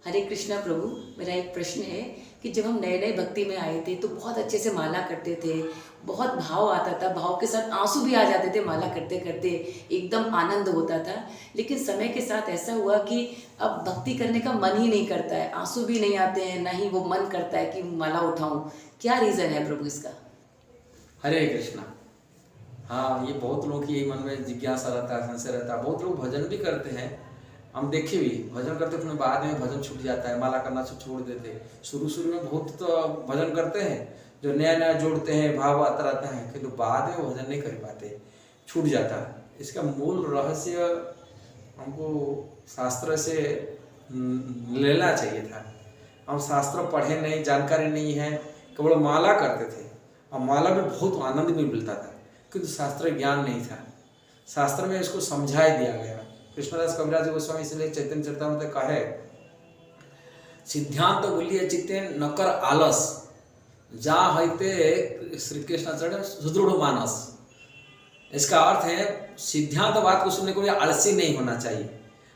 हरे कृष्णा प्रभु। मेरा एक प्रश्न है कि जब हम नए नए भक्ति में आए थे तो बहुत अच्छे से माला करते थे, बहुत भाव आता था, भाव के साथ आंसू भी आ जाते थे माला करते करते, एकदम आनंद होता था। लेकिन समय के साथ ऐसा हुआ कि अब भक्ति करने का मन ही नहीं करता है, आंसू भी नहीं आते हैं, ना ही वो मन करता है कि माला उठाऊं। क्या रीज़न है प्रभु इसका? हरे कृष्णा। हाँ, ये बहुत लोगों की यही मन में जिज्ञासा रहता है, संशय रहता है। बहुत लोग भजन भी करते हैं, हम देखे भी भजन करते, फिर बाद में भजन छूट जाता है, माला करना से छोड़ देते। शुरू शुरू में बहुत तो भजन करते हैं, जो नया नया जोड़ते हैं, भाव आता रहता है, किंतु बाद में वो भजन नहीं कर पाते, छूट जाता है। इसका मूल रहस्य हमको शास्त्र से लेना चाहिए था। हम शास्त्र पढ़े नहीं, जानकारी नहीं है, केवल माला करते थे और माला में बहुत आनंद भी मिलता था, किंतु शास्त्र ज्ञान नहीं था। शास्त्र में इसको समझाई दिया गया। कृष्णदास कविराज गोस्वामी इसलिए चैतन्य चरितामृत कहे, सिद्धांत बोलिए चित्ते न कर आलस, जा हईते श्री कृष्ण चरण सुदृढ़ मानस। इसका अर्थ है सिद्धांत बात को सुनने को भी आलसी नहीं होना चाहिए,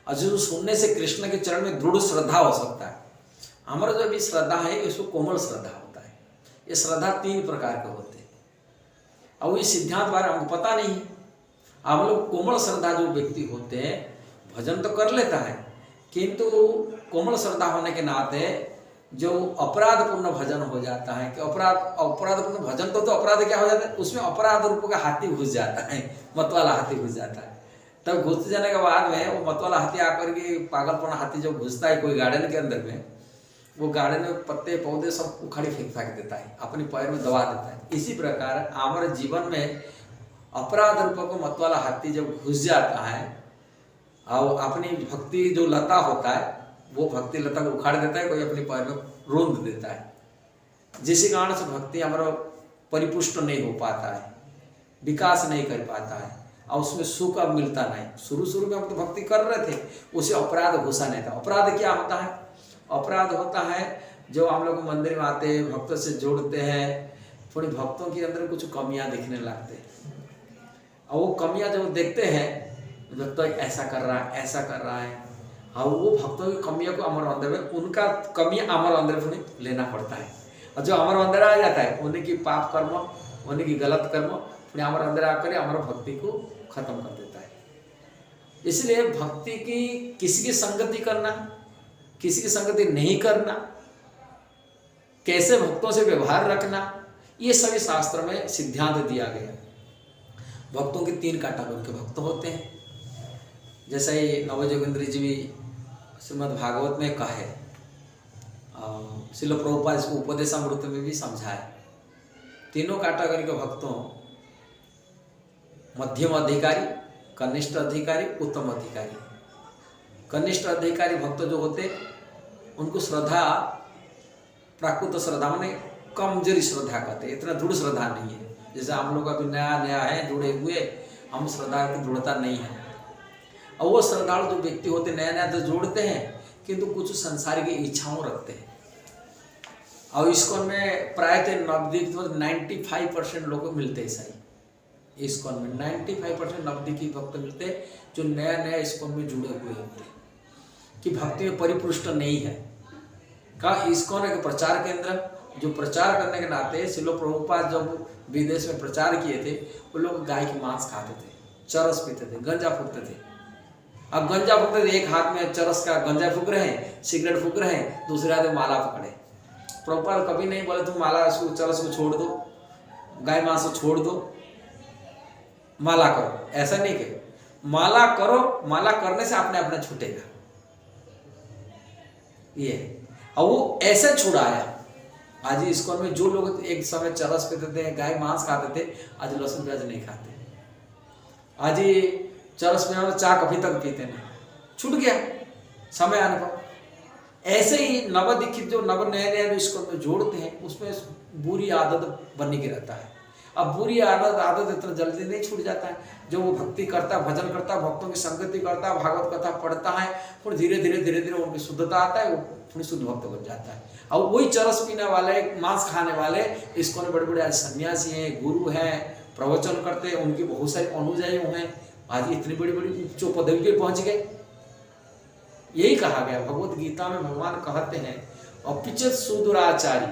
और जो सुनने से कृष्ण के चरण में दृढ़ श्रद्धा हो सकता है। हमारा जो भी श्रद्धा है इसको कोमल श्रद्धा होता है। ये श्रद्धा 3 प्रकार के होते हैं, और ये सिद्धांत बारे हमको पता नहीं है। हम लोग कोमल श्रद्धा जो व्यक्ति होते हैं, भजन तो कर लेता है, किंतु कोमल श्रद्धा होने के नाते जो अपराधपूर्ण भजन हो जाता है कि अपराधपूर्ण भजन तो अपराध क्या हो जाता है, उसमें अपराध रूप का हाथी घुस जाता है, मतवाला हाथी घुस जाता है। तब घुस जाने के बाद में वो मतवाला हाथी आकर के, पागलपना हाथी जब घुसता है कोई गार्डन के अंदर में, वो गार्डन में पत्ते पौधे सब उखाड़ी फेंक देता है, अपने पैर में दबा देता है। इसी प्रकार हमारे जीवन में अपराध रूप को मतवाला हाथी जब घुस जाता है और अपनी भक्ति जो लता होता है वो भक्ति लता को उखाड़ देता है, कोई अपने पैर में रोंद देता है, जिस कारण से भक्ति हमारा परिपुष्ट नहीं हो पाता है, विकास नहीं कर पाता है, और उसमें सुख अब मिलता नहीं। शुरू शुरू में हम तो भक्ति कर रहे थे, उसे अपराध घुसा नहीं था। अपराध क्या होता है? अपराध होता है जो हम लोग मंदिर में आते हैं, भक्तों से जोड़ते हैं, थोड़ी भक्तों के अंदर कुछ कमियां दिखने लगते हैं, और वो कमियां जब देखते हैं, जब तक ऐसा कर रहा है, ऐसा कर रहा है, और वो भक्तों की कमियों को हमारे अंदर में, उनका कमी हमारे अंदर में लेना पड़ता है, और जो हमारे अंदर आ जाता है उन्हीं की पाप कर्म, उन्हीं की गलत कर्म फिर हमारे अंदर आकर हमारे भक्ति को खत्म कर देता है। इसलिए भक्ति की किसी की संगति करना, किसी की संगति नहीं करना, कैसे भक्तों से व्यवहार रखना, ये सभी शास्त्र में सिद्धांत दिया गया। भक्तों के 3 कैटेगरी के भक्त होते हैं, जैसे ही नवजोगिंद्र जी भी श्रीमद् भागवत में कहे, श्रील प्रभुपाद इसको उपदेशामृत में भी समझाए। तीनों कैटेगरी के भक्तों, मध्यम अधिकारी, कनिष्ठ अधिकारी, उत्तम अधिकारी। कनिष्ठ अधिकारी भक्त जो होते उनको श्रद्धा, प्राकृत श्रद्धा माने कमजोरी श्रद्धा कहते हैं, इतना दृढ़ श्रद्धा नहीं है। जैसे हम लोग अभी नया नया है, जुड़े हुए, हम श्रद्धा की दृढ़ता नहीं है। और वो श्रद्धालु जो व्यक्ति होते नया नया तो जोड़ते हैं, किंतु कुछ संसार की इच्छाओं रखते हैं। और इस्कॉन में प्रायतः 95% लोग मिलते हैं। सही, इस्कॉन में 95% नवदीपी भक्त मिलते हैं जो नया नया इस्कॉन में जुड़े हुए होते हैं, कि भक्ति में परिपुष्ट नहीं है। का इस्कॉन एक प्रचार केंद्र, जो प्रचार करने के नाते श्रील प्रभुपाद जब विदेश में प्रचार किए थे, वो लोग गाय की मांस खाते थे, चरस पीते थे, गंजा फूकते थे। अब गंजा फूकते थे, एक हाथ में चरस का गंजा फूक रहे हैं, सिगरेट फूक रहे हैं, दूसरे हाथ में माला पकड़े। प्रभुपाद कभी नहीं बोले तुम माला चरस को छोड़ दो, गाय मांस को छोड़ दो, माला करो। ऐसा नहीं कहे, माला करो, माला करने से अपने अपने छूटेगा। ये और वो ऐसे छुड़ाया। आज इस्कॉन में जो लोग एक समय चरस पीते थे, गाय मांस खाते थे, आज लहसुन प्याज नहीं खाते। आज ये चरस में चाय कभी तक पीते नहीं, छूट गया समय आने पर। ऐसे ही नवदीक्षित जो नव नए नए इस्कॉन में जोड़ते हैं, उसमें बुरी आदत बनने की रहता है। अब बुरी आदत इतना जल्दी नहीं छूट जाता है। जो वो भक्ति करता, भजन करता, भक्तों की संगति करता, भागवत कथा पढ़ता है, फिर धीरे धीरे उनकी शुद्धता आता है, वो फिर शुद्ध भक्त बन जाता है। और वही चरस पीने वाले, मांस खाने वाले इस्कॉन में बड़े बड़े आज सन्यासी हैं, गुरु हैं, प्रवचन करते हैं, उनकी बहुत सारे अनुयायी हैं, आज इतनी बड़ी बड़ी उच्च पदवी पे पहुंच गए। यही कहा गया भगवत गीता में, भगवान कहते हैं अपिचत सुदुराचारी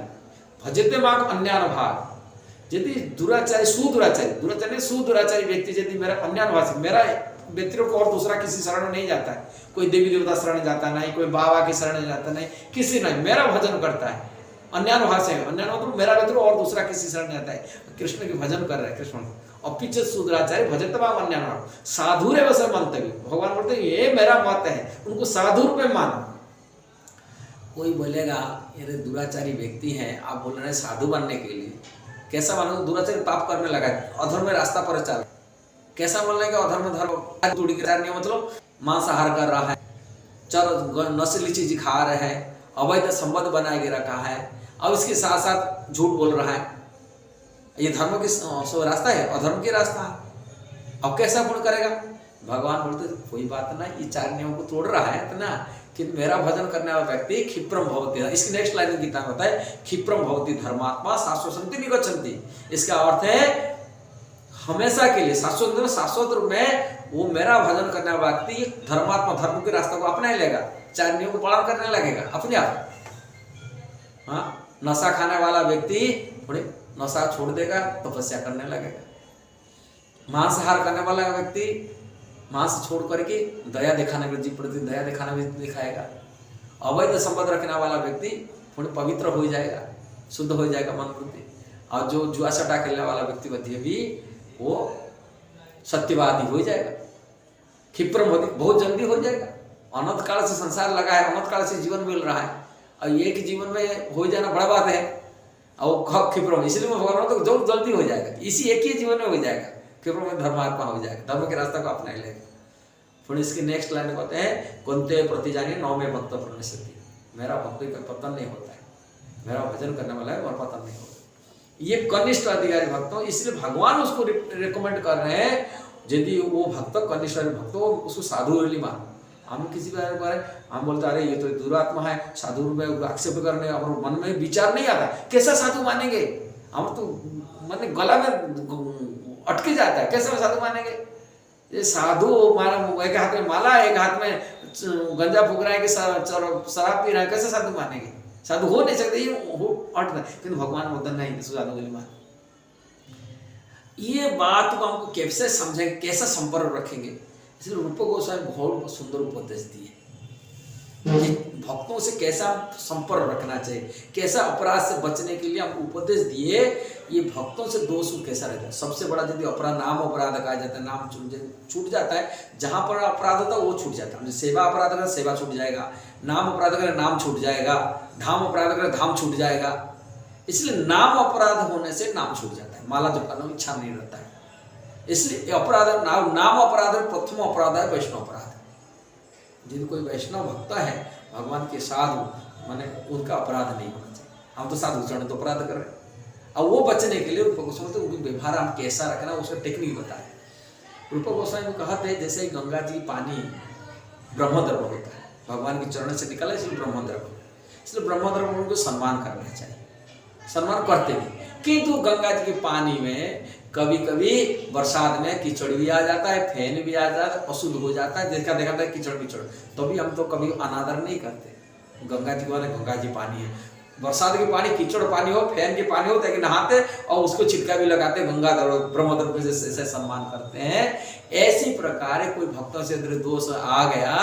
भजते माग अन्यान भाग। यदि दुराचारी सुदुराचारी व्यक्ति यदि मेरा अन्यान भाग, मेरा व्यतिरिक्त और दूसरा किसी शरण में नहीं जाता है, कोई देवी देवता शरण जाता नहीं, कोई बाबा की शरण जाता नहीं, किसी नहीं, मेरा भजन करता है अन्यान भाग से, अन्यान मतलब मेरा व्यतिरिक्त और दूसरा किसी शरण जाता है, कृष्ण के भजन कर रहा है, कृष्ण अपिचत सुदुराचारी भजते माग अन्यान भाग साधु रे वैसे मंतव्य। भगवान बोलते हैं ये मेरा मत है, उनको साधु रूप में मानो। कोई बोलेगा ये दुराचारी व्यक्ति है, आप बोल रहे हैं साधु बनने के लिए, कैसा मानो? दुराचारी पाप करने लगा, अधर्म में रास्ता पर चल, कैसा बोल रहे हैं कि अधर्म धर्म तोड़ी के नहीं, मतलब मांसाहार कर रहा है, चर नशीली चीज खा रहे हैं, अवैध संबंध बनाए के रखा है, अब इसके साथ साथ झूठ बोल रहा है, ये धर्म की रास्ता है, अधर्म की रास्ता है, अब कैसा पूर्ण करेगा? भगवान बोलते कोई बात ना, ये 4 नियमों को तोड़ रहा है इतना कि मेरा भजन करने वाला व्यक्ति क्षिप्रम भवति, इसकी नेक्स्ट लाइन में गीता में होता है क्षिप्रम भवति धर्मात्मा शाश्वती निगच्छन्ति। इसका अर्थ है हमेशा के लिए शाश्वत रूप में वो मेरा भजन करने वाला व्यक्ति धर्मात्मा, धर्म के रास्ते को अपना लेगा, 4 नियमों को पालन करने लगेगा अपने आप। हाँ, नशा खाने वाला व्यक्ति थोड़े नशा छोड़ देगा, तपस्या करने लगेगा। मांसाहार करने वाला व्यक्ति मांस छोड़ करके दया दिखाने के जीव प्रति दया दिखाना भी दिखाएगा। अवैध संबंध रखने वाला व्यक्ति थोड़े पवित्र हो जाएगा, शुद्ध हो जाएगा मन बुद्धि। और जो जुआ सट्टा खेलने वाला व्यक्ति भी वो सत्यवादी हो जाएगा, क्षिप्रम बहुत जल्दी हो जाएगा। अनंत काल से संसार लगा है, अनंत काल से जीवन मिल रहा है, और एक जीवन में हो जाना बड़ा बात है, और क्षिप्रम इसलिए मैं भगवान तो जो जल्दी हो जाएगा, इसी एक ही जीवन में हो जाएगा, क्षिप्रम में धर्मात्मा हो जाएगा, धर्म के रास्ता को अपना लेगा। फिर इसकी नेक्स्ट लाइन कहते हैं कुंते प्रति जानिए नौ में भक्त प्रणश्यति, मेरा भक्ति का पतन नहीं होता है, मेरा भजन करने वाला है और पतन नहीं होता। ये कनिष्ठ अधिकारी भक्त हो, इसलिए भगवान उसको रिकमेंड कर रहे हैं, यदि वो भक्त कनिष्ठ भक्त हो उसको साधु मान। हम किसी बारे हम बोलते अरे ये तो दुरात्मा है, साधु में एक्सेप्ट करने और मन में विचार नहीं आता, कैसा साधु मानेंगे? हम तो मन गला में अटके जाता है, कैसे साधु मानेंगे? ये साधु मानो एक हाथ में माला, एक हाथ में गंजा फूक रहा है कि शराब पी रहा है, कैसे साधु मानेंगे? साधु हो नहीं सकते, ये हो अटता है। किंतु भगवान बोलते नहीं, साधु के लिए मान। ये बात को हमको कैसे समझेंगे, कैसा संपर्क रखेंगे? इसलिए रूप गोस्वामी बहुत सुंदर उपदेश दिए, भक्तों से कैसा संपर्क रखना चाहिए, कैसा अपराध से बचने के लिए हमको उपदेश दिए। ये भक्तों से दोष कैसा रहता है? सबसे बड़ा यदि अपराध नाम अपराध कहा जाता है, नाम छूट जाता है, जहां पर अपराध होता है वो छूट जाता है। सेवा अपराध करें सेवा छूट जाएगा, नाम अपराध करें नाम छूट जाएगा, धाम अपराध करें धाम छूट जाएगा। इसलिए नाम अपराध होने से नाम छूट जाता है, माला जपने में इच्छा नहीं रहता है। इसलिए अपराध नाम अपराध प्रथम अपराध है वैष्णव अपराध। यदि कोई वैष्णव भक्त है, भगवान के साधु माने उनका अपराध नहीं होना चाहिए। हम तो साधु चरण तो अपराध कर रहे हैं, और वो बचने के लिए रूप गोस्वामी तो उनकी व्यवहार हम कैसा रखना उसका टेक्निक बताए। रूप गोस्वामी कहते हैं जैसे गंगा जी पानी ब्रह्मद्रव होता है, भगवान के चरण से निकला इसलिए ब्रह्मद्रव, इसलिए ब्रह्मद्रव उनको सम्मान करना चाहिए, सम्मान करते भी। किंतु गंगा जी के पानी में कभी कभी बरसात में कीचड़ भी आ जाता है, फैन भी आ जाता है, अशुद्ध हो जाता है, देखा देखा था कीचड़ कीचड़, तो भी हम तो कभी अनादर नहीं करते। गंगा जी के बाद गंगा जी पानी है, बरसात के पानी कीचड़ पानी हो, फैन के पानी हो, ताकि नहाते और उसको छिटका भी लगाते, गंगा ब्रह्मद्रव से सम्मान करते हैं। ऐसी प्रकार कोई भक्तों से दोष आ गया,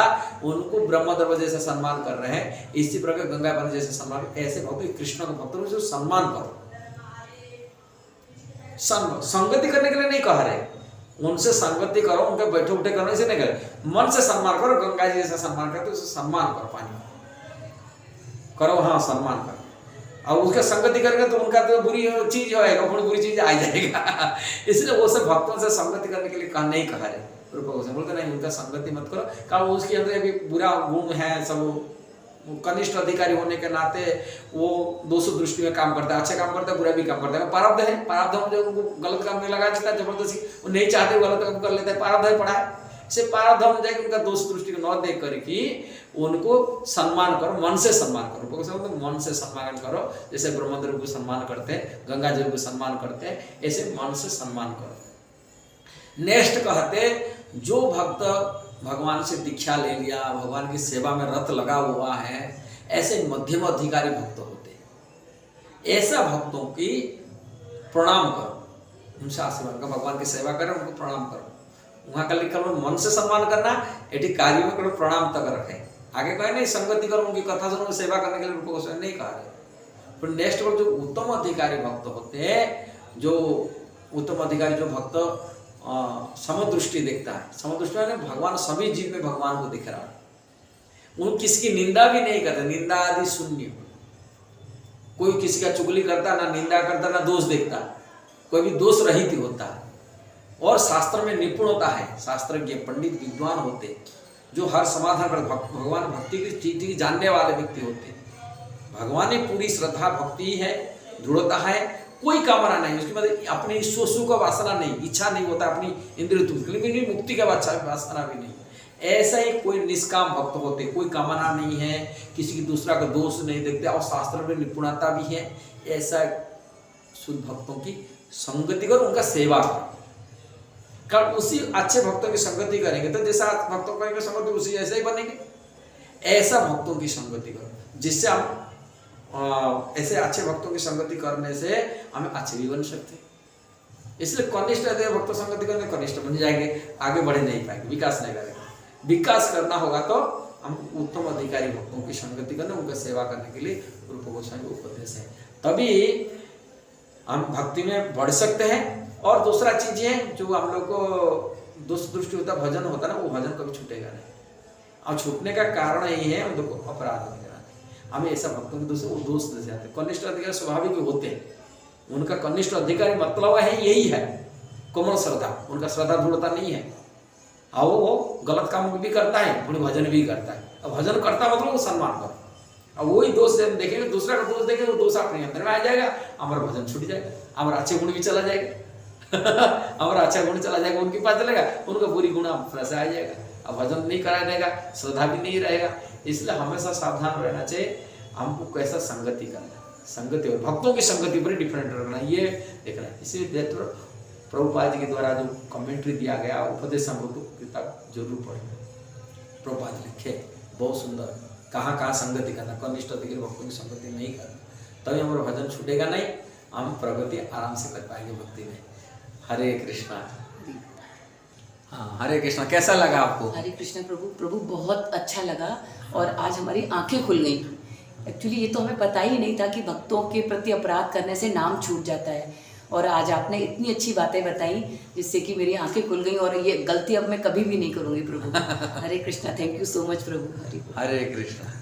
उनको ब्रह्मद्रव जैसे सम्मान कर रहे हैं, इसी प्रकार गंगा पानी जैसे सम्मान, ऐसे भक्त कृष्ण के भक्तों से सम्मान करो। संगति करने के लिए नहीं कह रहे, उनसे संगति करो, उनके बैठे उठे करने से नहीं करे, मन से सम्मान करो। गंगा जी जैसा सम्मान करते उसे सम्मान करो, पानी करो, हाँ सम्मान करो। और उसका संगति करेंगे तो उनका तो बुरी चीज होएगा, बुरी चीज आ जाएगा। इसलिए वो सब भक्तों से संगति करने के लिए नहीं कहा रहे। बोलते नहीं उनका संगति मत करो, कारण उसके अंदर भी बुरा गुण है, सब कनिष्ठ अधिकारी होने के नाते वो दोषो दृष्टि में काम करता है, अच्छा काम करता है, बुरा भी काम करता है। प्रारब्ध है, प्रारब्ध हम जो उनको गलत काम में लगा देता है जबरदस्ती, वो नहीं चाहते गलत काम कर लेते हैं, प्रारब्ध है पड़ा है। से प्रारब्ध हम जाएगी उनका दोष दृष्टि को न देख करके उनको सम्मान करो, मन से सम्मान करो, तो मन से सम्मान करो। जैसे ब्रह्मद्रव को सम्मान करते हैं, गंगा जी को सम्मान करते हैं, ऐसे मन से सम्मान करो। नेक्स्ट कहते जो भक्त भगवान से दीक्षा ले लिया, भगवान की सेवा में रत लगा हुआ है, ऐसे मध्यम अधिकारी भक्त होते हैं। ऐसा भक्तों की प्रणाम करो, उनसे आशीर्वाद करो, भगवान की सेवा करें, उनको प्रणाम करो। वहाँ कल लिखा मन से सम्मान करना, एटी कार्य में करो प्रणाम तक रखे। आगे कहे नहीं संगति करो, उनकी कथा सुनो, सेवा करने के लिए उनको नहीं कहा है। फिर नेक्स्ट जो उत्तम अधिकारी भक्त होते हैं, जो उत्तम अधिकारी जो भक्त समदृष्टि देखता है, समदृष्टि में भगवान सभी जीव में भगवान को दिख रहा है, वो किसी की निंदा भी नहीं करता, निंदा आदि शून्य। कोई किसी का चुगली करता ना, निंदा करता ना, दोष देखता, कोई भी दोष रहित होता है और शास्त्र में निपुण होता है, शास्त्रज्ञ पंडित विद्वान होते, जो हर समाधान कर भगवान भक्ति की चीज जानने वाले व्यक्ति होते। भगवान में पूरी श्रद्धा भक्ति है, दृढ़ता है, कोई कामना नहीं, उसकी मतलब अपने ईश्वर का वासना नहीं, इच्छा नहीं होता अपनी इंद्रिय तुल्य, मुक्ति का वासना भी नहीं। ऐसा ही कोई निष्काम भक्त होते, कोई कामना नहीं है, किसी की दूसरा का दोष नहीं देखते और शास्त्र में निपुणता भी है। ऐसा शुद्ध भक्तों की संगति करो, उनका सेवा करो। कारण उसी अच्छे भक्तों की संगति करेंगे तो जैसा भक्तों करेंगे संगति उसी ऐसे ही बनेंगे। ऐसा भक्तों की संगति करो जिससे हम ऐसे अच्छे भक्तों की संगति करने से हमें अच्छे भी बन सकते हैं। इसलिए कनिष्ठ भक्त संगति करने कनिष्ठ बन जाएंगे, आगे बढ़ नहीं पाएंगे, विकास नहीं करेंगे। विकास करना होगा तो हम उत्तम अधिकारी भक्तों की संगति करने, उनका सेवा करने के लिए रूप गोस्वामी उपदेश है, तभी हम भक्ति में बढ़ सकते हैं। और दूसरा चीज है जो हम लोग को दुष्ट दृष्टि होता भजन होता ना, वो भजन कभी छूटेगा नहीं। और छूटने का कारण यही है, उनको अपराध नहीं कराते। हमें ऐसा भक्तों के दूसरे वो दोष दे जाते। कनिष्ठ अधिकारी स्वाभाविक होते हैं, उनका कनिष्ठ अधिकारी मतलब है यही है कोमल श्रद्धा, उनका श्रद्धा दृढ़ता नहीं है। और वो गलत काम भी करता है, पुण्य भजन भी करता है। अब भजन करता मतलब वो सम्मान करो। अब वही दोष देखेंगे, दूसरा का दोष देखेंगे, वो दोष अपने अंदर में आ जाएगा, हमारा भजन छूट जाएगा, हमारा अच्छे गुण भी चला जाएगा हमारा अच्छा गुण चला जाएगा, उनके पास चलेगा, उनका बुरी गुण अपने से आ जाएगा। अब भजन नहीं कराया जाएगा, श्रद्धा भी नहीं रहेगा। इसलिए हमेशा सावधान रहना चाहिए, हमको कैसा संगति करना, संगति और भक्तों की संगति पर डिफरेंट रखना, ये देखना है। इसलिए प्रभुपाद जी के द्वारा जो कमेंट्री दिया गया उपदेश अमृत किताब जरूर पढ़ें। प्रभुपाद लिखे बहुत सुंदर, कहाँ कहाँ संगति करना, कनिष्ठ अधिकारी भक्तों की संगति नहीं करना, तभी हमारा भजन छूटेगा नहीं, हम प्रगति आराम से कर पाएंगे भक्ति में। हरे कृष्णा। हाँ, हरे कृष्णा। कैसा लगा आपको? हरे कृष्णा प्रभु बहुत अच्छा लगा और आज हमारी आंखें खुल गई। एक्चुअली ये तो हमें पता ही नहीं था कि भक्तों के प्रति अपराध करने से नाम छूट जाता है, और आज आपने इतनी अच्छी बातें बताई जिससे कि मेरी आंखें खुल गई और ये गलती अब मैं कभी भी नहीं करूँगी प्रभु। Hare Krishna, thank you so much प्रभु। हरे कृष्णा।